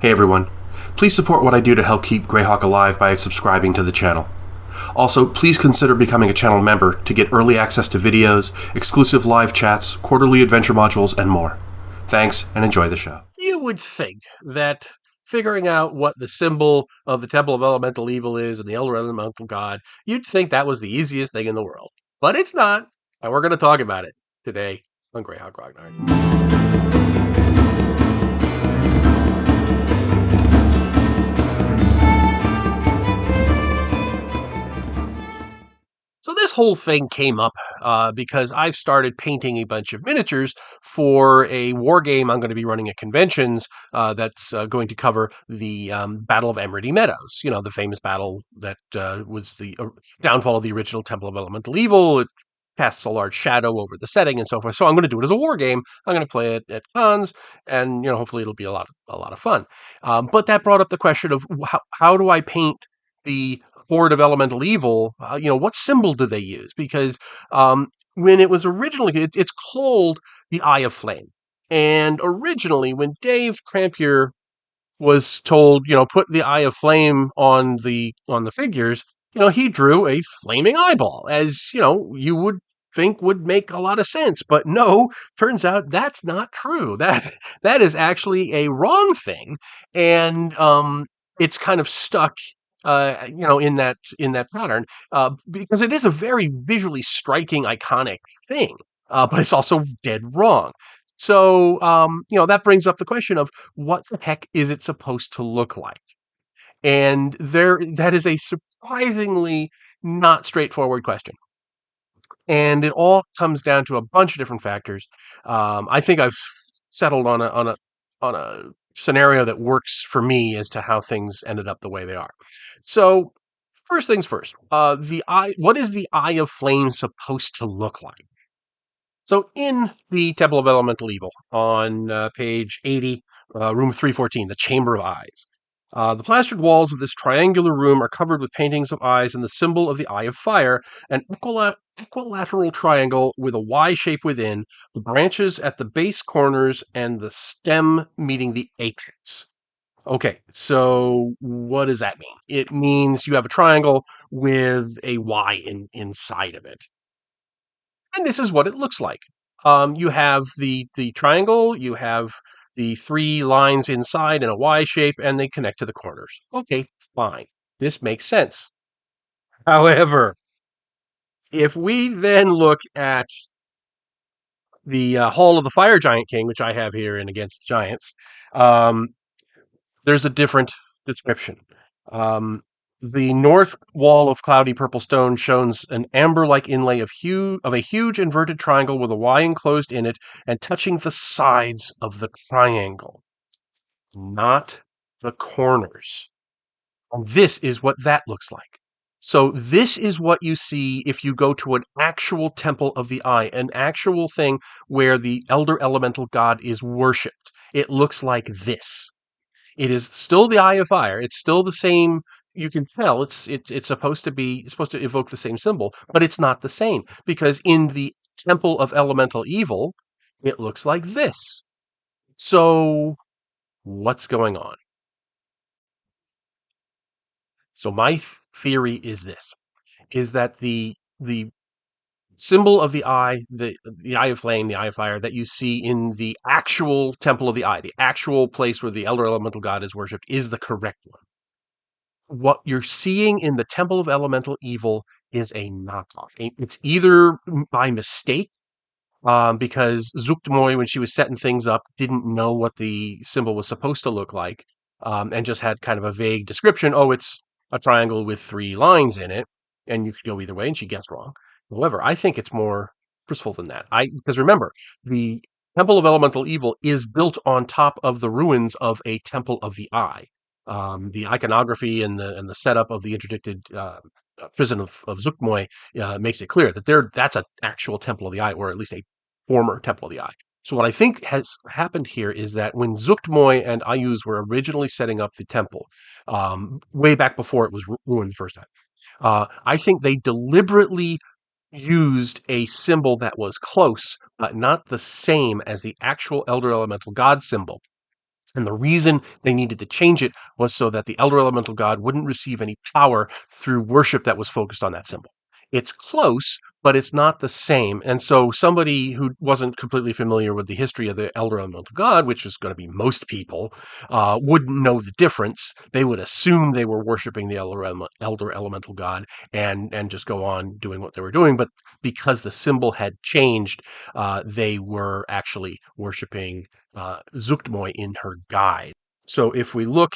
Hey everyone, please support what I do to help keep Greyhawk alive by subscribing to the channel. Also, please consider becoming a channel member to get early access to videos, exclusive live chats, quarterly adventure modules, and more. Thanks, and enjoy the show. You would think that figuring out what the symbol of the Temple of Elemental Evil is and the Elder Elemental God, you'd think that was the easiest thing in the world. But it's not, and we're going to talk about it today on Greyhawk Grognard. So this whole thing came up because I've started painting a bunch of miniatures for a war game I'm going to be running at conventions that's going to cover the Battle of Emerity Meadows. You know, the famous battle that was the downfall of the original Temple of Elemental Evil. It casts a large shadow over the setting and so forth. So I'm going to do it as a war game. I'm going to play it at cons, and hopefully it'll be a lot of fun. But that brought up the question of how do I paint the Horde of Elemental Evil? What symbol do they use? Because when it was originally, it's called the Eye of Flame. And originally, when Dave Trampier was told, put the Eye of Flame on the figures, he drew a flaming eyeball, as you would think would make a lot of sense. But no, turns out that's not true. That is actually a wrong thing, and it's kind of stuck. In that pattern, because it is a very visually striking, iconic thing, but it's also dead wrong. So, that brings up the question of what the heck is it supposed to look like? And that is a surprisingly not straightforward question. And it all comes down to a bunch of different factors. I think I've settled on a scenario that works for me as to how things ended up the way they are. So, first things first, what is the Eye of Flame supposed to look like? So in the Temple of Elemental Evil, on page 80, room 314, the Chamber of Eyes, the plastered walls of this triangular room are covered with paintings of eyes and the symbol of the Eye of Fire, an equilateral triangle with a Y shape within, the branches at the base corners, and the stem meeting the apex. Okay, so what does that mean? It means you have a triangle with a Y inside of it. And this is what it looks like. You have the triangle, you have the three lines inside in a Y shape, and they connect to the corners. Okay, fine. This makes sense. However, if we then look at the Hall of the Fire Giant King, which I have here in Against the Giants, um, there's a different description. Um, the north wall of cloudy purple stone shows an amber-like inlay of a huge inverted triangle with a Y enclosed in it and touching the sides of the triangle, not the corners. And this is what that looks like. So this is what you see if you go to an actual Temple of the Eye, an actual thing where the Elder Elemental God is worshipped. It looks like this. It is still the Eye of Fire. It's still the same. You can tell it's supposed to evoke the same symbol, but it's not the same because in the Temple of Elemental Evil, it looks like this. So what's going on? So my theory is this: is that the symbol of the eye, the Eye of Flame, the Eye of Fire that you see in the actual Temple of the Eye, the actual place where the Elder Elemental God is worshipped, is the correct one. What you're seeing in the Temple of Elemental Evil is a knockoff. It's either by mistake, because Zuchtmoy, when she was setting things up, didn't know what the symbol was supposed to look like, and just had kind of a vague description. Oh, it's a triangle with three lines in it, and you could go either way, and she guessed wrong. However, I think it's more purposeful than that. Because remember, the Temple of Elemental Evil is built on top of the ruins of a Temple of the Eye. The iconography and the setup of the interdicted prison of Zuchtmoy makes it clear that that's an actual Temple of the Eye, or at least a former Temple of the Eye. So what I think has happened here is that when Zuchtmoy and Ayuz were originally setting up the temple, way back before it was ruined the first time, I think they deliberately used a symbol that was close, but not the same as the actual Elder Elemental God symbol, And the reason they needed to change it was so that the Elder Elemental God wouldn't receive any power through worship that was focused on that symbol. It's close, but it's not the same. And so somebody who wasn't completely familiar with the history of the Elder Elemental God, which is going to be most people, wouldn't know the difference. They would assume they were worshiping the Elder Elemental God and just go on doing what they were doing. But because the symbol had changed, they were actually worshiping Zuchtmoy in her guide. So if we look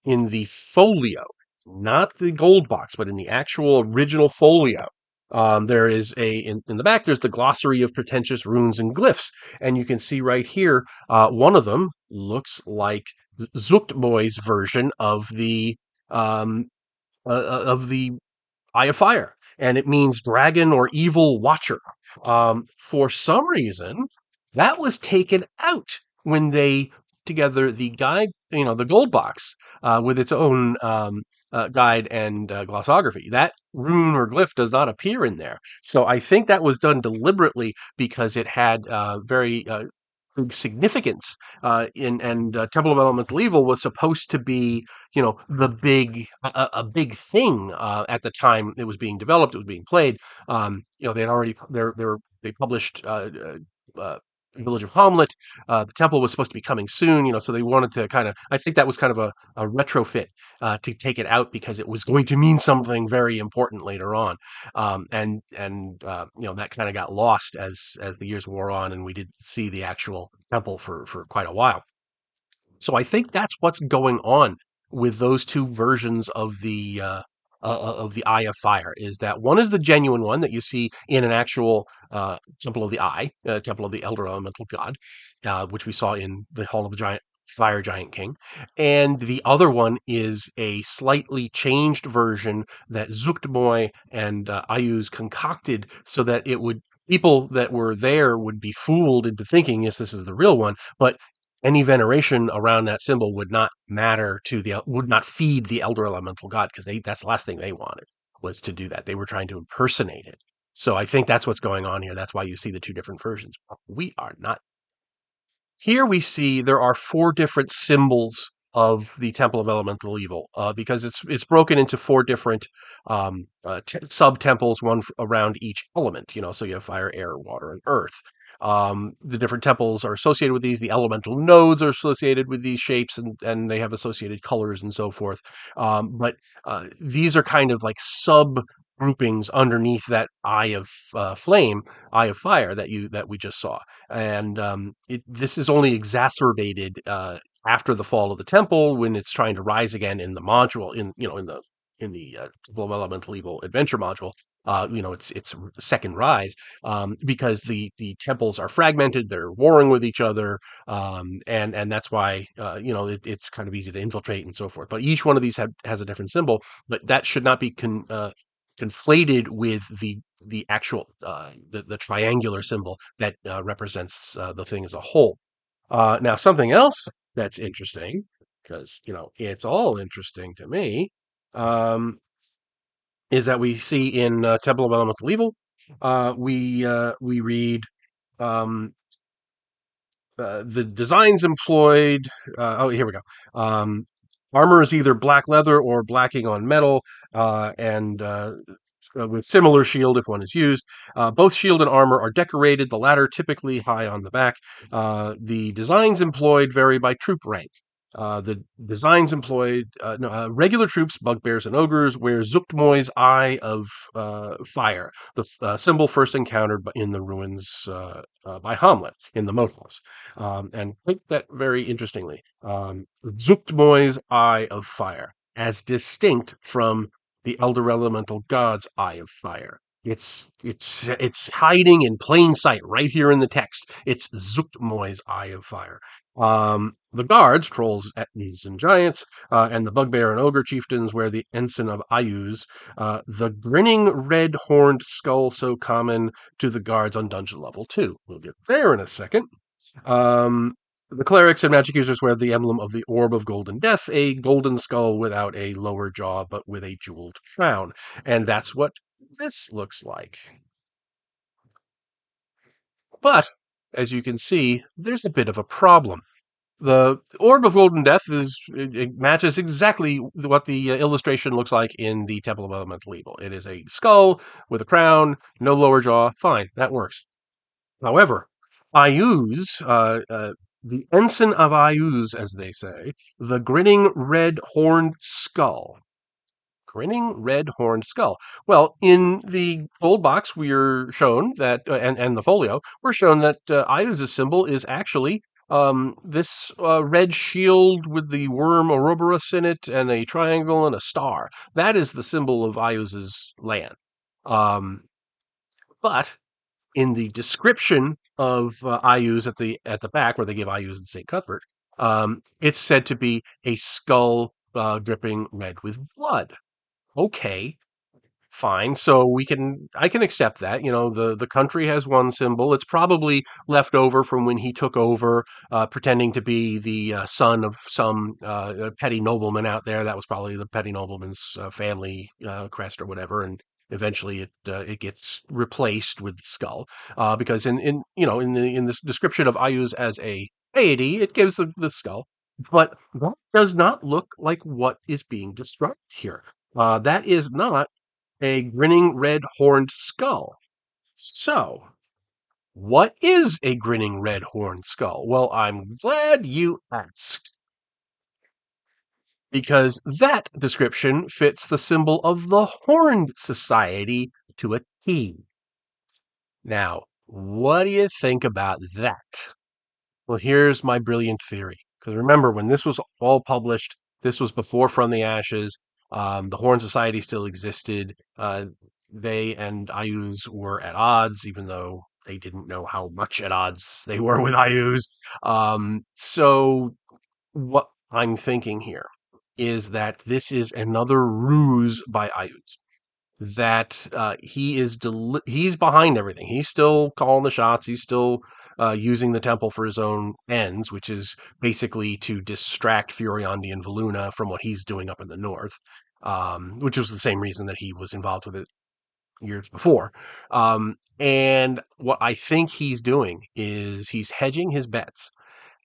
in the folio, not the gold box, but in the actual original folio, there is in the back, there's the glossary of pretentious runes and glyphs. And you can see right here, one of them looks like Zuchtmoy's version um, of the Eye of Fire, and it means dragon or evil watcher. For some reason, that was taken out when they together the guide, the gold box with its own guide and glossography. That rune or glyph does not appear in there. So I think that was done deliberately because it had very significance in and Temple of Elemental Evil was supposed to be the a big thing at the time it was being developed, it was being played. They had already they published Village of Hamlet. The temple was supposed to be coming soon, so they wanted to kind of, I think that was kind of a retrofit to take it out because it was going to mean something very important later on. That kind of got lost as the years wore on, and we didn't see the actual temple for quite a while. So I think that's what's going on with those two versions of the Eye of Fire. Is that one is the genuine one that you see in an actual Temple of the Eye, Temple of the Elder Elemental God, which we saw in the Hall of the Giant Fire Giant King, and the other one is a slightly changed version that Zuchtmoy and Ayuz concocted so that it would people that were there would be fooled into thinking, yes, this is the real one, but any veneration around that symbol would not feed the elder elemental god because that's the last thing they wanted was to do that. They were trying to impersonate it. So I think that's what's going on here. That's why you see the two different versions. We are not. Here we see there are four different symbols of the Temple of Elemental Evil because it's broken into four different sub temples, one around each element. So you have fire, air, water, and earth. The different temples are associated with these. The elemental nodes are associated with these shapes, and they have associated colors and so forth. But these are kind of like sub groupings underneath that eye of flame, eye of fire that we just saw. And this is only exacerbated after the fall of the temple when it's trying to rise again in the module in the Temple of Elemental Evil adventure module. It's second rise because the temples are fragmented, they're warring with each other, and that's why it's kind of easy to infiltrate and so forth. But each one of these has a different symbol, but that should not be conflated with the actual the triangular symbol that represents the thing as a whole. Now, something else that's interesting, because it's all interesting to me, um, is that we see in Temple of Elemental Evil, we read um, the designs employed. Here we go. Armor is either black leather or blacking on metal, and with similar shield if one is used. Both shield and armor are decorated, the latter typically high on the back. The designs employed vary by troop rank. The designs employed, no, regular troops, bugbears, and ogres wear Zuchtmoy's Eye of Fire, the symbol first encountered in the ruins by Hamlet in the moat house. And take that very interestingly. Zuchtmoy's Eye of Fire, as distinct from the Elder Elemental God's Eye of Fire. It's hiding in plain sight right here in the text. It's Zuchtmoy's Eye of Fire. The guards, trolls, etnies, and giants, and the bugbear and ogre chieftains wear the ensign of Ayuz, the grinning red-horned skull so common to the guards on dungeon level 2. We'll get there in a second. The clerics and magic users wear the emblem of the Orb of Golden Death, a golden skull without a lower jaw but with a jeweled crown. And that's what this looks like. But, as you can see, there's a bit of a problem. The Orb of Golden Death it matches exactly what the illustration looks like in the Temple of Elemental Evil. It is a skull with a crown, no lower jaw. Fine, that works. However, Ayuz, the ensign of Ayuz, as they say, the grinning red horned skull. Grinning red horned skull. Well, in the gold box, we are shown that, and the folio, we're shown that Ayuz's symbol is actually this red shield with the worm Ouroboros in it, and a triangle and a star. That is the symbol of Ayuz's land. Um, but in the description of Ayuz at the back, where they give Ayuz and Saint Cuthbert, it's said to be a skull dripping red with blood. Okay, fine. So I can accept that. You know, the country has one symbol. It's probably left over from when he took over, pretending to be the son of some petty nobleman out there. That was probably the petty nobleman's family crest or whatever, and eventually it gets replaced with the skull because in you know in this description of Ayuz as a deity, it gives the skull. But that does not look like what is being described here. That is not a grinning red horned skull. So, what is a grinning red horned skull? Well, I'm glad you asked, because that description fits the symbol of the Horned Society to a T. Now, what do you think about that? Well, here's my brilliant theory. Because remember, when this was all published, this was before From the Ashes. The Horn Society still existed. They and Ayuz were at odds, even though they didn't know how much at odds they were with Ayuz. So, what I'm thinking here is that this is another ruse by Ayuz, that he's behind everything. He's still calling the shots. He's still using the temple for his own ends, which is basically to distract Furiondi and Valuna from what he's doing up in the north, which was the same reason that he was involved with it years before. And what I think he's doing is he's hedging his bets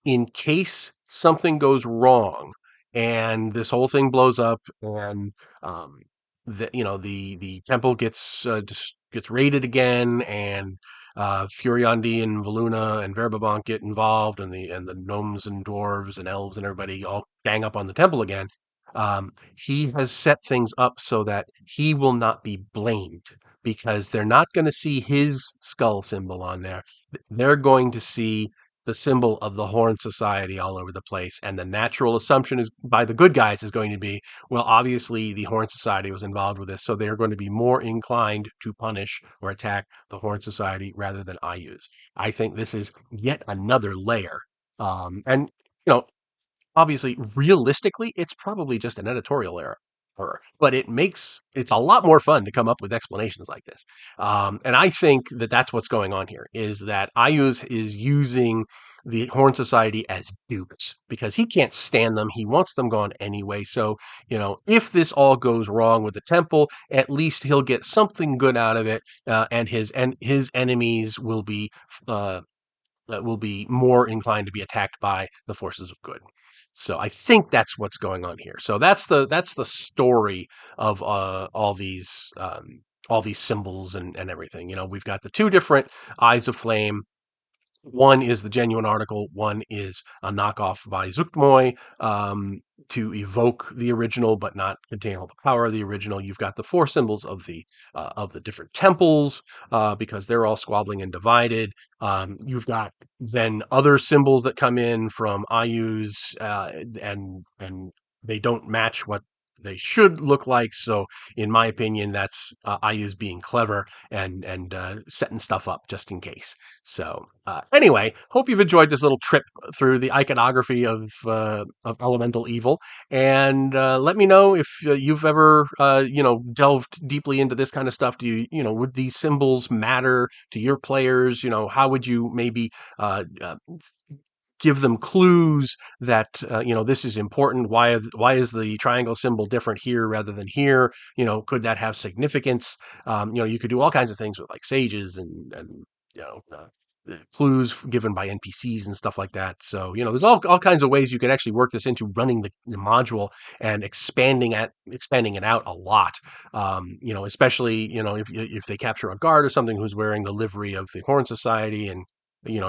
in case something goes wrong and this whole thing blows up, and um, the temple gets raided again, and Furiondi and Valuna and Verbabank get involved, and the gnomes and dwarves and elves and everybody all gang up on the temple again. He has set things up so that he will not be blamed, because they're not going to see his skull symbol on there. They're going to see the symbol of the Horn Society all over the place. And the natural assumption is by the good guys is going to be, well, obviously the Horn Society was involved with this, so they're going to be more inclined to punish or attack the Horn Society rather than Ayuz. I think this is yet another layer. And, you know, obviously, realistically, it's probably just an editorial error. But it's a lot more fun to come up with explanations like this. And I think that that's what's going on here, is that Ayuz is using the Horn Society as dupes because he can't stand them. He wants them gone anyway. So, if this all goes wrong with the temple, at least he'll get something good out of it, and his enemies will be more inclined to be attacked by the forces of good. So I think that's what's going on here. So that's the story of all these symbols and everything. We've got the two different eyes of flame. One is the genuine article. One is a knockoff by Zuchtmoy, to evoke the original, but not contain all the power of the original. You've got the four symbols of the different temples, because they're all squabbling and divided. You've got then other symbols that come in from Ayuz, and they don't match what they should look like. So, in my opinion, that's Ayuz being clever and setting stuff up just in case. So, anyway, hope you've enjoyed this little trip through the iconography of elemental evil, and let me know if you've ever delved deeply into this kind of stuff. Would these symbols matter to your players? How would you maybe give them clues that this is important? Why is the triangle symbol different here rather than here? Could that have significance? You could do all kinds of things with like sages and clues given by NPCs and stuff like that. So, there's all kinds of ways you can actually work this into running the module and expanding it out a lot. Especially, if they capture a guard or something who's wearing the livery of the Horn Society, and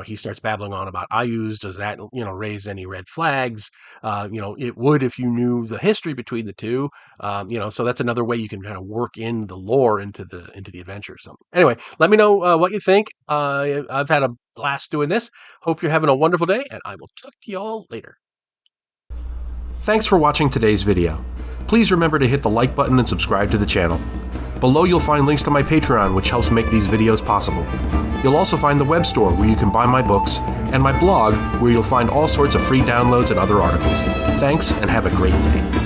he starts babbling on about Ayus. Does that, raise any red flags? It would if you knew the history between the two. So that's another way you can kind of work in the lore into the adventure. So anyway, let me know what you think. I've had a blast doing this. Hope you're having a wonderful day, and I will talk to y'all later. Thanks for watching today's video. Please remember to hit the like button and subscribe to the channel. Below you'll find links to my Patreon, which helps make these videos possible. You'll also find the web store where you can buy my books, and my blog where you'll find all sorts of free downloads and other articles. Thanks, and have a great day.